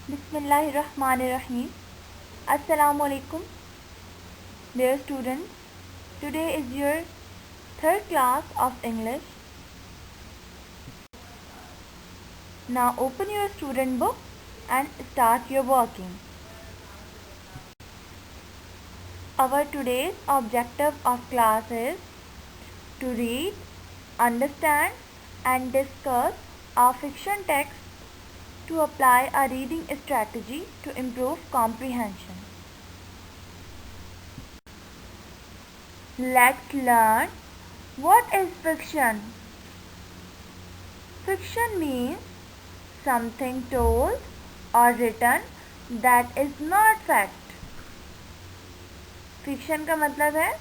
Bismillahirrahmanirrahim. Assalamu alaikum. Dear students, today is your third class of English. Now open your student book and start your working. Our today's objective of class is to read, understand and discuss our fiction text to apply a reading strategy to improve comprehension. Let's learn what is fiction. Fiction means something told or written that is not fact. Fiction का मतलब है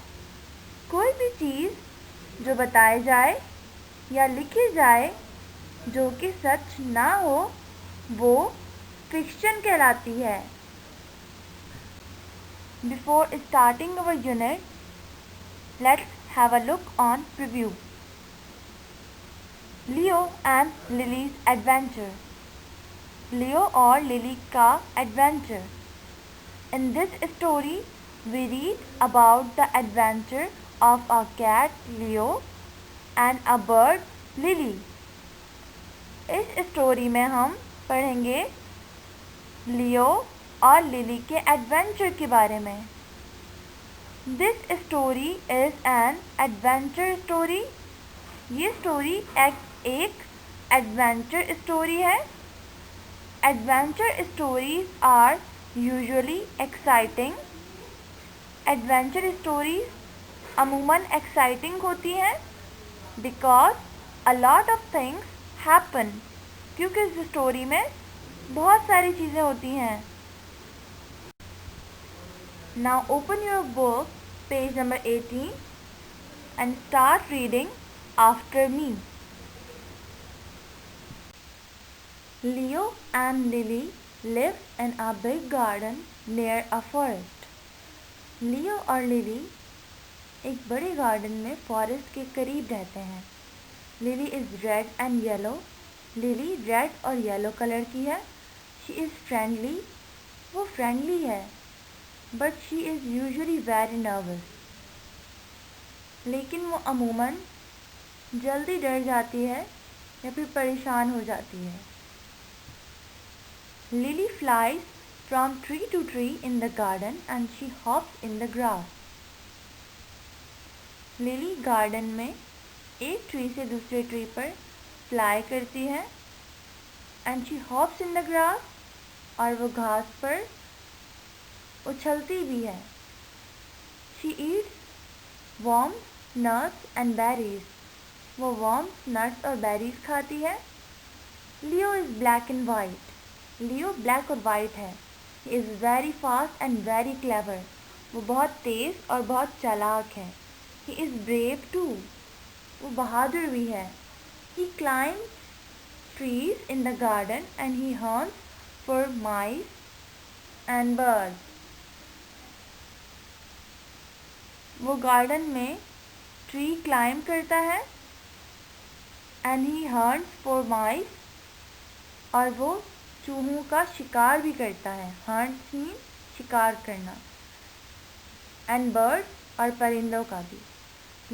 कोई भी चीज़ जो बताई जाए या लिखी जाए जो कि सच ना हो वो फिक्शन कहलाती है. Before starting our unit, let's have a look on preview. Leo and Lily's adventure. Leo और लिली का adventure. In this story, we read about the adventure of a cat Leo and a bird Lily. इस story में हम पढ़ेंगे लियो और lily के adventure के बारे में. This story is an adventure story. ये स्टोरी एक एडवेंचर स्टोरी है. Adventure stories are usually exciting. Adventure stories अमूमन एक्साइटिंग होती हैं because a lot of things happen. क्योंकि इस स्टोरी में बहुत सारी चीज़ें होती हैं. Now open your book page number 18 and start reading after me. Leo and Lily live in a big garden near a forest. Leo और लिली एक बड़े गार्डन में फॉरेस्ट के करीब रहते हैं. Lily is red and yellow. Lily red और yellow colour की है. She is friendly. वो फ्रेंडली है but she is usually very nervous. लेकिन वो अमूमन जल्दी डर जाती है या फिर परेशान हो जाती है. Lily flies from tree to tree in the garden and she hops in the grass. Lily garden में एक ट्री से दूसरे ट्री पर फ्लाई करती है and she hops in the grass और वो घास पर उछलती भी है. She eats worms nuts and berries. वो वर्म्स नट्स और बेरीज खाती है. Leo is black and white. Leo black और वाइट है. He is very fast and very clever. वो बहुत तेज़ और बहुत चालाक है. He is brave too. वो बहादुर भी है. He climbs trees in the garden and he hunts for mice and birds. वो गार्डन में ट्री क्लाइम करता है एंड ही हंट्स फॉर माइस और वो चूहों का शिकार भी करता है. हंट मीन शिकार करना. एंड बर्ड्स और परिंदों का भी.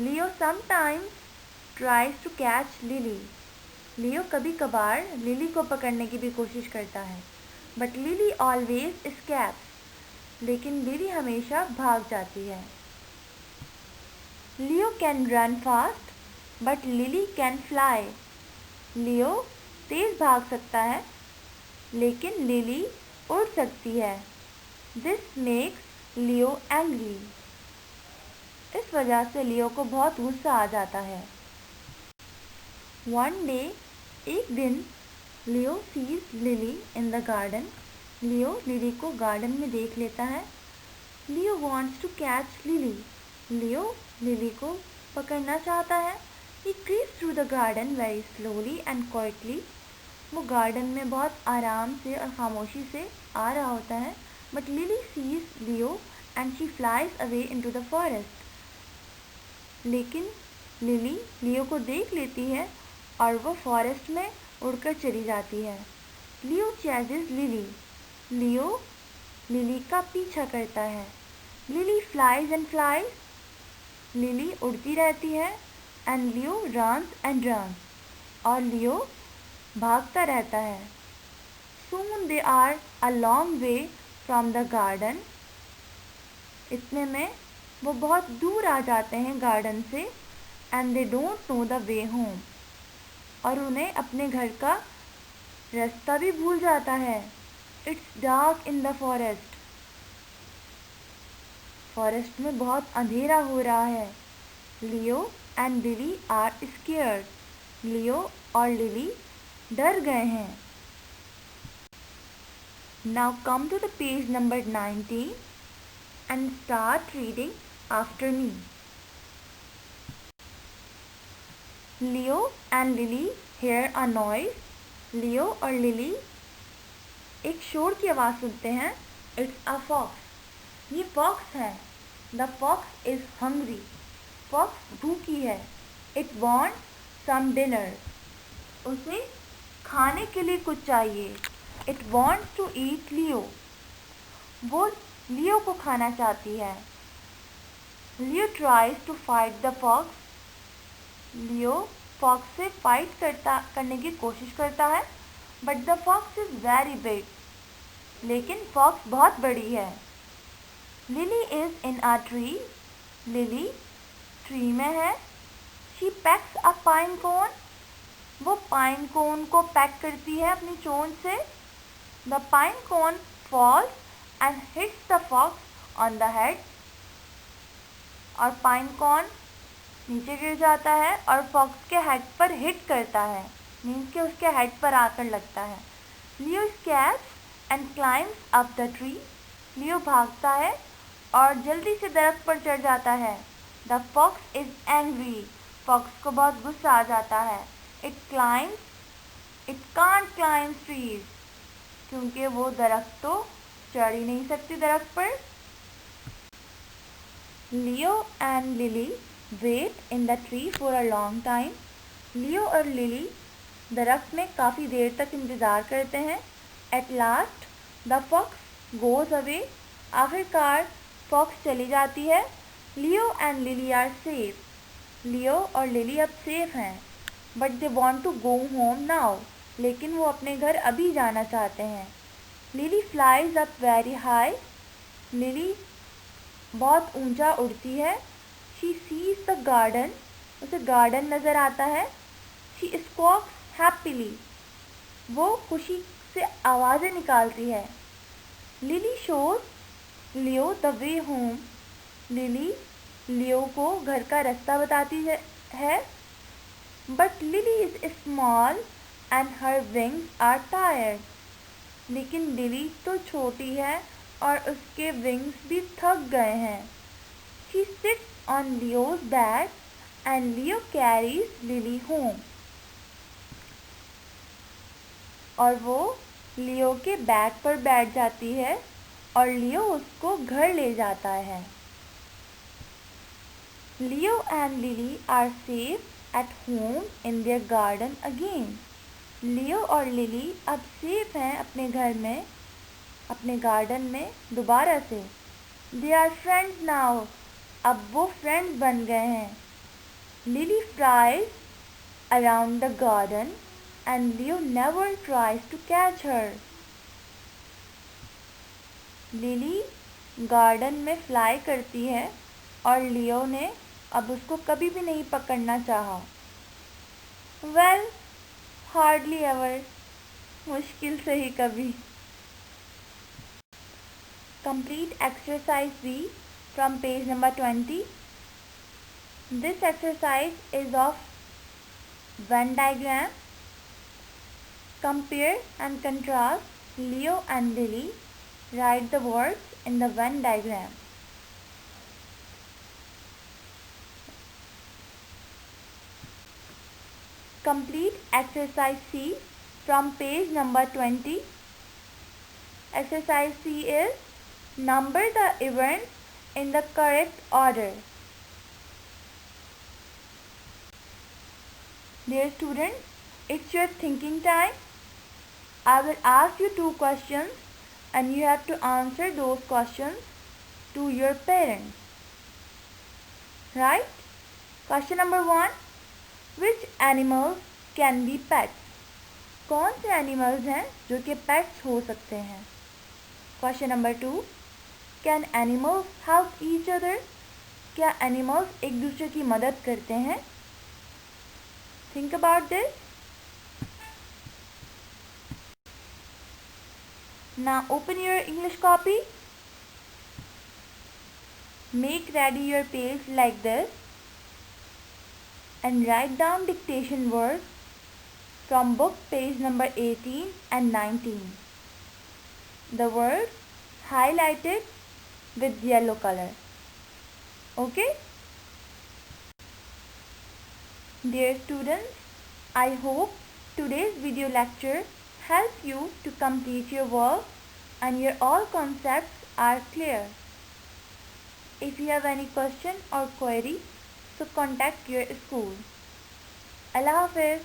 Leo sometimes tries to catch Lily. Leo कभी कभार लिली को पकड़ने की भी कोशिश करता है बट लिली ऑलवेज एस्केप्स. लेकिन लिली हमेशा भाग जाती है. Leo can run fast but Lily can fly. Leo तेज़ भाग सकता है लेकिन लिली उड़ सकती है. This makes Leo angry. इस वजह से लियो को बहुत गुस्सा आ जाता है. वन डे एक दिन Leo sees Lily in the garden. Leo Lily को गार्डन में देख लेता है. Leo wants to catch Lily. Leo Lily को पकड़ना चाहता है. He creeps through the garden very slowly and quietly. वो गार्डन में बहुत आराम से और खामोशी से आ रहा होता है but Lily sees Leo and she flies away into the forest. लेकिन लिली लियो को देख लेती है और वो फॉरेस्ट में उड़कर चली जाती है. लियो चेजेस लिली. लियो लिली का पीछा करता है। Lily flies and flies, lily उड़ती रहती है। And Leo runs and runs, और लियो भागता रहता है। Soon they are a long way from the garden. इतने में वो बहुत दूर आ जाते हैं गार्डन से। And they don't know the way home. और उन्हें अपने घर का रास्ता भी भूल जाता है। It's dark in the forest. Forest में बहुत अंधेरा हो रहा है। Leo and Lily are scared. लियो और लिली डर गए हैं। Now come to the page number 19 and start reading after me. Leo and Lily hear a noise. Leo और लिली एक शोर की आवाज़ सुनते हैं। It's a fox. ये फॉक्स है। The fox is hungry. Fox भूखी है। It wants some dinner. उसे खाने के लिए कुछ चाहिए। It wants to eat Leo. वो लियो को खाना चाहती है। Leo tries to fight the fox. Leo fox से फाइट करने की कोशिश करता है। But the fox is very big. लेकिन फॉक्स बहुत बड़ी है। Lily is in a tree. Lily tree में है। She pecks a pine cone. वो पाइन कोन को पैक करती है अपनी चोंच से। The pine cone falls and hits the fox on the head. और पाइन कॉन नीचे गिर जाता है और फॉक्स के हेड पर हिट करता है, मीन्स कि उसके हेड पर आकर लगता है। लियो escapes and climbs up the tree. लियो भागता है और जल्दी से दरख्त पर चढ़ जाता है। The fox is angry. Fox को बहुत गुस्सा आ जाता है। It can't climb trees. क्योंकि वो दरख्त तो चढ़ ही नहीं सकती दरख्त पर। Leo and Lily wait in the tree for a long time. Leo और लिली दरख्त में काफ़ी देर तक इंतज़ार करते हैं. At last the fox goes away. आखिरकार फॉक्स चली जाती है. Leo and Lily are safe. Leo और लिली अब सेफ हैं. But they want to go home now. लेकिन वो अपने घर अभी जाना चाहते हैं. Lily flies up very high. Lily बहुत ऊंचा उड़ती है. She sees the garden. उसे गार्डन नज़र आता है. She squawks happily. वो खुशी से आवाज़ें निकालती है. Lily shows Leo the way home. Lily Leo को घर का रास्ता बताती है. But Lily is small and her wings are tired. लेकिन लिली तो छोटी है और उसके विंग्स भी थक गए हैं. She sits on Leos back and Leo carries lily home. और वो लियो के बैक पर बैठ जाती है और लियो उसको घर ले जाता है. Leo and Lily are safe at home in their garden again. Leo और लिली अब सेफ हैं अपने घर में, अपने गार्डन में दोबारा से. They are friends now. अब वो फ्रेंड्स बन गए हैं. Lily flies around the garden and Leo never tries to catch her. Lily garden में फ्लाई करती है और लियो ने अब उसको कभी भी नहीं पकड़ना चाहा. Well hardly ever. मुश्किल से ही कभी. Complete exercise B from page number 20. This exercise is of Venn diagram. Compare and contrast Leo and Lily. Write the words in the Venn diagram. Complete exercise C from page number 20. Exercise C is number the events in the correct order. Dear students, it's your thinking time. I will ask you 2 questions and you have to answer those questions to your parents. Right? Question number 1. Which animals can be pets? कौन से animals हैं जो कि pets हो सकते हैं? Question number 2. Can animals help each other? क्या animals एक दूसरे की मदद करते हैं? Think about this. Now open your English copy. Make ready your page like this and write down dictation words from book page number 18 and 19. The word highlighted with yellow color. Okay? Dear students, I hope today's video lecture helps you to complete your work and your all concepts are clear. If you have any question or query, so contact your school. Allah Hafiz.